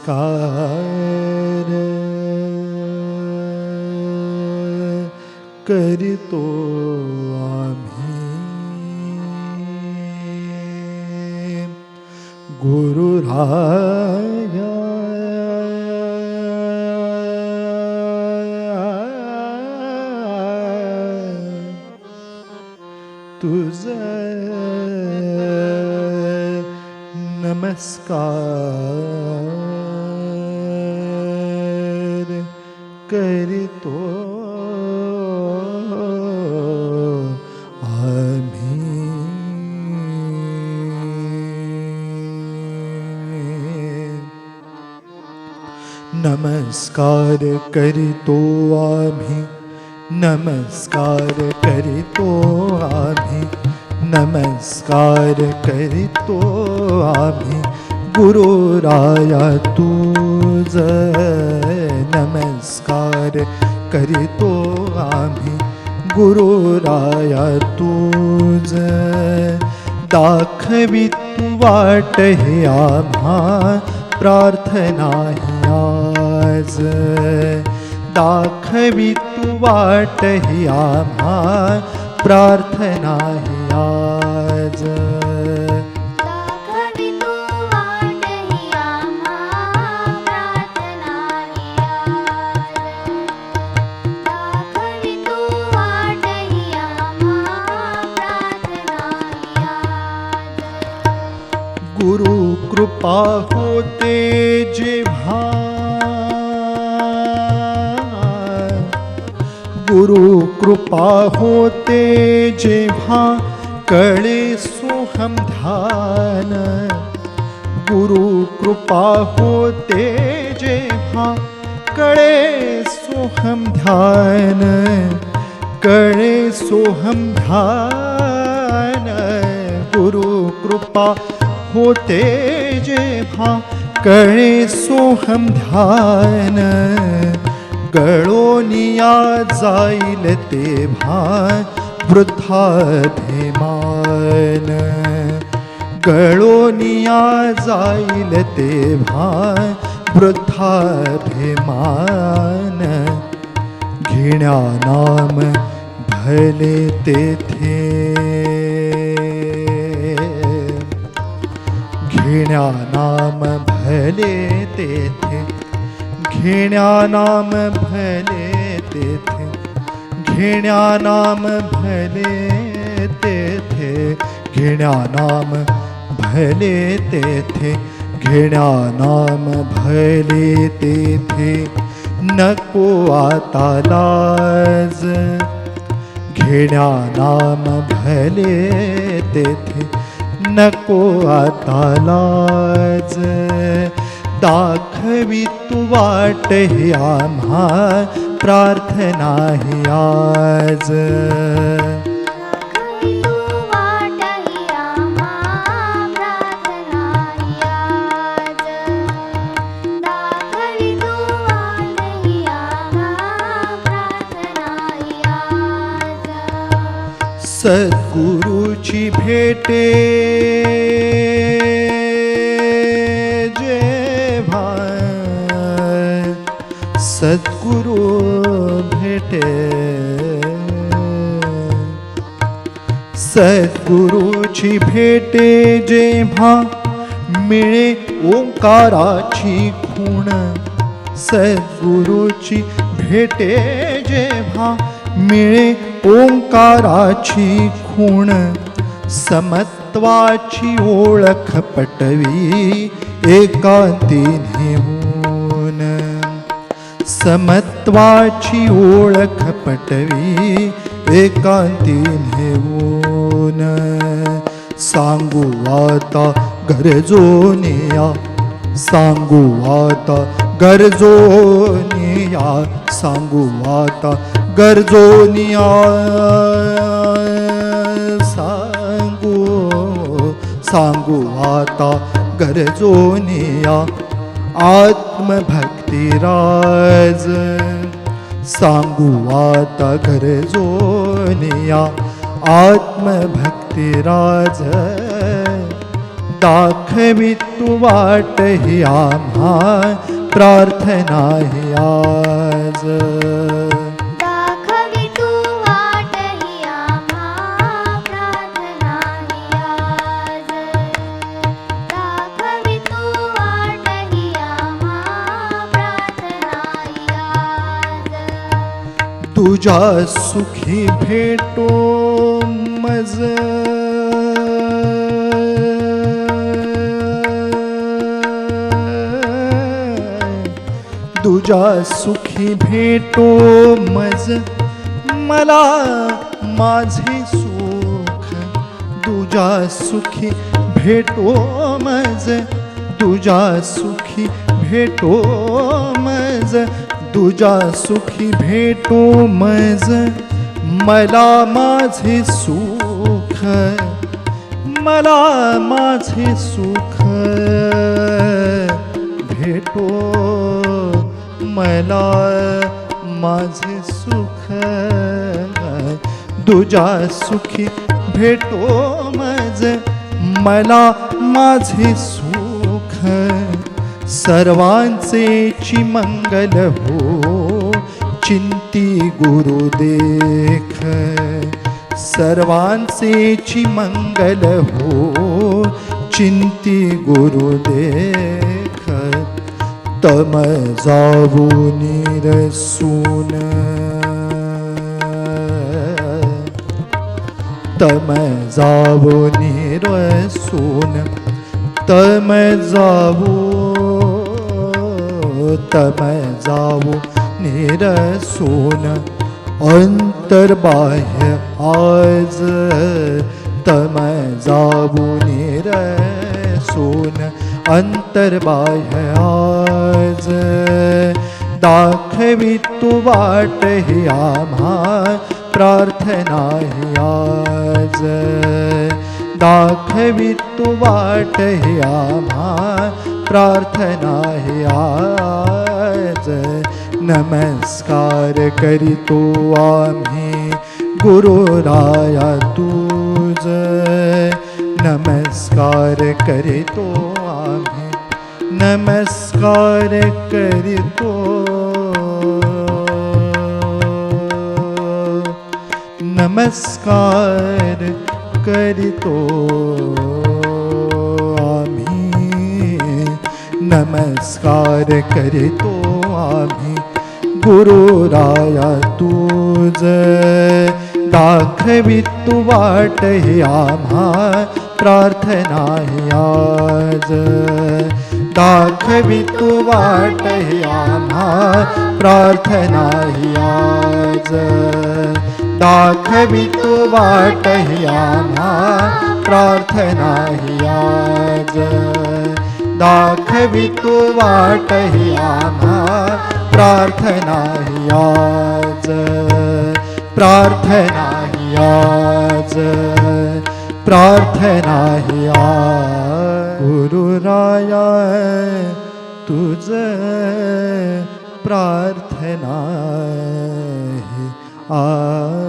नमस्कार करितो आम्ही गुरुराया तुझा नमस्कार करितो आम्ही नमस्कार करितो आम्ही नमस्कार करितो आम्ही नमस्कार करितो आम्ही गुरुराया तुझ नमस्कार करितो आम्ही गुरुराया तुझ दाखवी तू वाट हे आम्हा प्रार्थना ही आज दाखवी तू वाट ही आम्हा प्रार्थना ही आज दाखवी तू वाट ही आम्हा प्रार्थना ही आज दाखवी तू वाट ही आम्हा प्रार्थना ही आज गुरु कृपा होते जेव्हा गुरु कृपा होते जेव्हा कळे सोहम ध्यान गुरु कृपा होते जेव्हा कळे सोहम ध्यान कळे सोहम ध्यान गुरु कृपा होते जेव्हा कळे सोहम ध्यान गळोनिया जाईल तेव्हा वृद्धाभिमान गळोनिया जाईल तेव्हा वृद्धाभिमान घेण्या नाम भले तेथे घेण्या नाम भले तेथे घेण्या नाम भले तेथे घेण्या नाम भले तेथे घेण्या नाम भले तेथे घेण्या नाम भले तेथे नको आता लाज घेण्या नाम भले तेथे नको आता लाज दाखवी तू वाट हे आम्हा प्रार्थना ही आज दाखवी तू वाट ही आम्हा प्रार्थना ही आज दाखवी तू वाट ही आम्हा प्रार्थना ही आज सद्गुरूची भेटे सद्गुरु भेटे सद्गुरूची भेटे जेव्हा मिळे ओंकाराची खूण सद्गुरूची भेटे जेव्हा मिळे ओंकाराची खूण समत्वाची ओळख पटवी एकांती नेऊन समत्वाची ओळख पटवी एकांती नेऊन सांगू आता गरजोनिया सांगू आता गरजोनिया सांगू आता गरजोनिया सांगू आता गरजोनिया आत्मभक्तिराज सांगू आता गरजोनिया आत्मभक्तिराज दाखवी तू वाट ही आम्हा प्रार्थना ही आज दाखवी तू वाट ही आम्हा प्रार्थना ही आज दाखवी तू वाट ही आम्हा प्रार्थना ही आज तुझ्या सुखी भेटो मज तुझ्या सुखी भेटो मज मला माझे सुख तुझ्या सुखी भेटो मज तुझ्या सुखी भेटो मज तुझ्या सुखी भेटो मज मला माझे सुख मला माझे सुख भेटो मला माझे सुख तुझ्या सुखी भेटो मज मला माझे सुख सर्वांचे ची मंगल हो चिंती गुरु देख सर्वांचे ची मंगल हो चिंती गुरु देख तम जावो निरसून तम जावो निरसून तम जावो निरसून अंतर्बाह्य आज तम जावो निरसून अंतर्बाह्य आज दाखवी तू वाट ही आम्हा प्रार्थना ही आज दाखवी तू वाट ही आम्हा प्रार्थना ही आज नमस्कार करीतो आम्ही गुरुराया तुझ नमस्कार करीतो आम्ही नमस्कार करीतो नमस्कार करीतो आम्ही नमस्कार करीतो आम्ही गुरुराया तुझ दाखवी तू वाट ही आम्हा प्रार्थना ही आज दाखवी तू वाट ही आम्हा प्रार्थना ही आज दाखवी तू वाट ही आम्हा प्रार्थना ही आज दाखवी तू वाट ही आम्हा प्रार्थना ही आज प्रार्थना ही आज प्रार्थना ही आज गुरुराया तुझ प्रार्थना ही आज